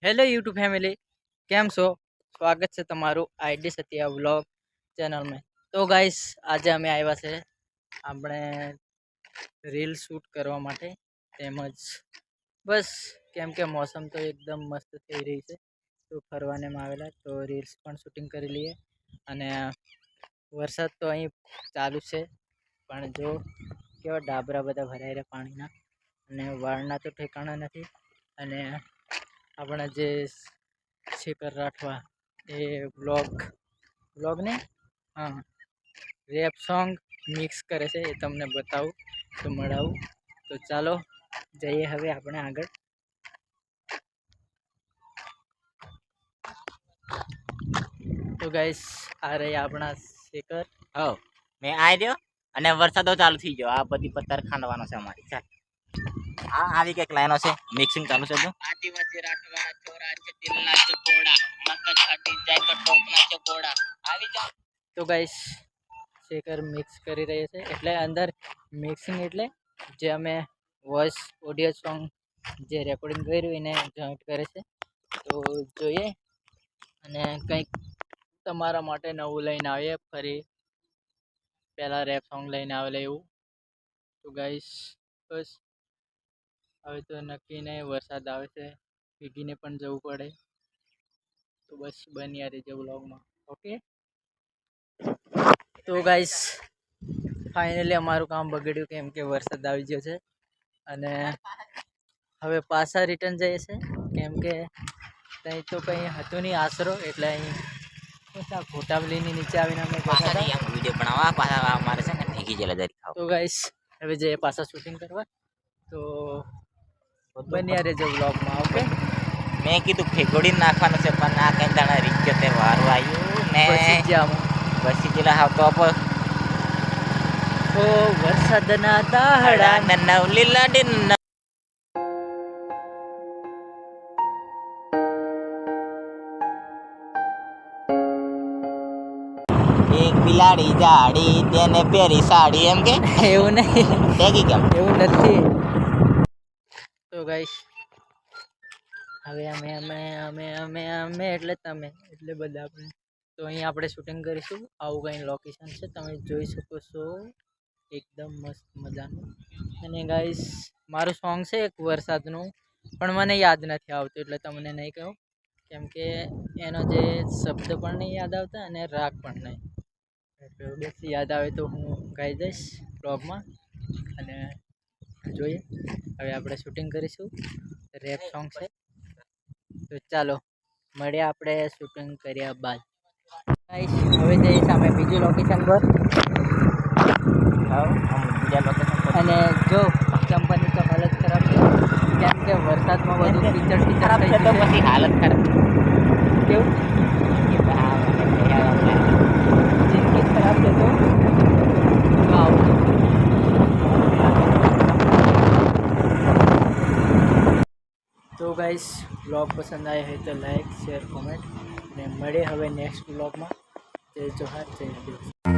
Hello YouTube family, કેમ છો? સ્વાગત છે તમારું આઈડી સત્યા વ્લોગ ચેનલમાં. તો ગાઈસ, આજે અમે આવ્યા છે આપણે રીલ શૂટ કરવા માટે, તેમજ બસ કેમ કે મોસમ તો એકદમ મસ્ત થઈ રહી છે, તો ફરવાને આવેલા તો રીલ્સ પણ શૂટિંગ કરી લઈએ. અને વરસાદ તો અહીં ચાલુ છે, પણ જો કેવા ડાબરા બધા ભરાઈ રહ્યા પાણીના, અને વાળના તો ઠેકાણા નથી. અને આપણા જે શેખર રાઠવા એ વ્લોગ ને હા રેપ સોંગ મિક્સ કરે છે, એ તમને બતાવું તો મળાવું. તો ચાલો જઈએ હવે આપણે આગળ. તો ગાઈસ, આ રહી આપણા શેખર. હો મેં આવી રહ્યો અને વરસાદો ચાલુ થઈ ગયો. આ બધી પત્તર ખાંડવાનો છે અમારી. ચાલ આ આવી કઈક લાઈનો છે, મિક્સિંગ ચાલુ છે. આદિવાસી રાઠવા ચોરા છે દિલના ચકોડા, મગજ હટી જાય તો ટોપના ચકોડા આવી જા. તો ગાઈસ, શેખર મિક્સ કરી રહ્યા છે, એટલે અંદર મિક્સિંગ એટલે જે અમે વોઇસ ઓડિયો સોંગ જે રેકોર્ડિંગ કર્યું એને જોઈન્ટ કરે છે. તો જોઈએ, અને કંઈક તમારા માટે નવું લઈને આવીએ, ફરી પહેલાં રેપ સોંગ લઈને આવેલા એવું. તો ગાઈસ, બસ હવે તો નક્કી નહીં, વરસાદ આવે છે, ભીગીને પણ જવું પડે. તો બસ બન્યા રહેજો વ્લોગમાં. ઓકે. તો ગાઈસ, ફાઇનલી અમારું કામ બગડ્યું, કેમ કે વરસાદ આવી ગયો છે અને હવે પાછા રિટર્ન જઈએ છે, કેમ કે ત્યાં તો કંઈ હતું નહીં આશરો, એટલે અહીં ઘોટાવલીની નીચે આવીને અમે વિડીયો બનાવવા પાછા અમારે છે ને ભેગી જેલા દરી ખાવ. તો ગાઈસ, હવે જઈએ પાછા શૂટિંગ કરવા. તો બન્યા રહેજો વ્લોગમાં. ઓકે. મેં કીધું ફેગોડી નાખવાનું છે, પણ આ કઈ દાણા રીત તે વારું આવ્યું ને બસી જેલા હાવ ટોપ. ઓ વરસાદના દાહડા નવ લીલા ડીન. એક બિલાડી જાડી તેને પહેરી સાડી, એમ કે એવું નહીં, ટેગી કેમ એવું નથી. તો ગાઈસ, હવે અમે અમે અમે અમે અમે એટલે તમે એટલે બધા આપણે તો અહીં આપણે શૂટિંગ કરીશું. આવું કંઈ લોકેશન છે, તમે જોઈ શકો છો, એકદમ મસ્ત મજાનું. અને ગાઈસ, મારું સોંગ છે એક વરસાદનું, પણ મને યાદ નથી આવતું, એટલે તમને નહીં કહું, કેમ કે એનો જે શબ્દ પણ નહીં યાદ આવતા અને રાગ પણ નહીં. એટલે બસ યાદ આવે તો હું ગાઈ દઈશ બ્લોગમાં. અને જોઈએ, હવે આપણે શૂટિંગ કરીશું. રેપ સોંગ છે, તો ચાલો મળીએ આપણે શૂટિંગ કર્યા બાદ. હવે જઈએ સામે બીજું લોકેશન પર. અને જો કંપની તો હાલત ખરાબ છે, કેમ કે વરસાદમાં બધું કીચડ ખરાબ થઈ છે, તો ગયું પછી હાલત ખરાબ. કેવું જિંદગી ખરાબ છે તો આવું. તો ગાઈસ, બ્લોગ પસંદ આવ્યો હોય તો લાઈક શેર કોમેન્ટ, અને મળીએ હવે નેક્સ્ટ બ્લોગમાં. જય જોહાર, જય દેવ.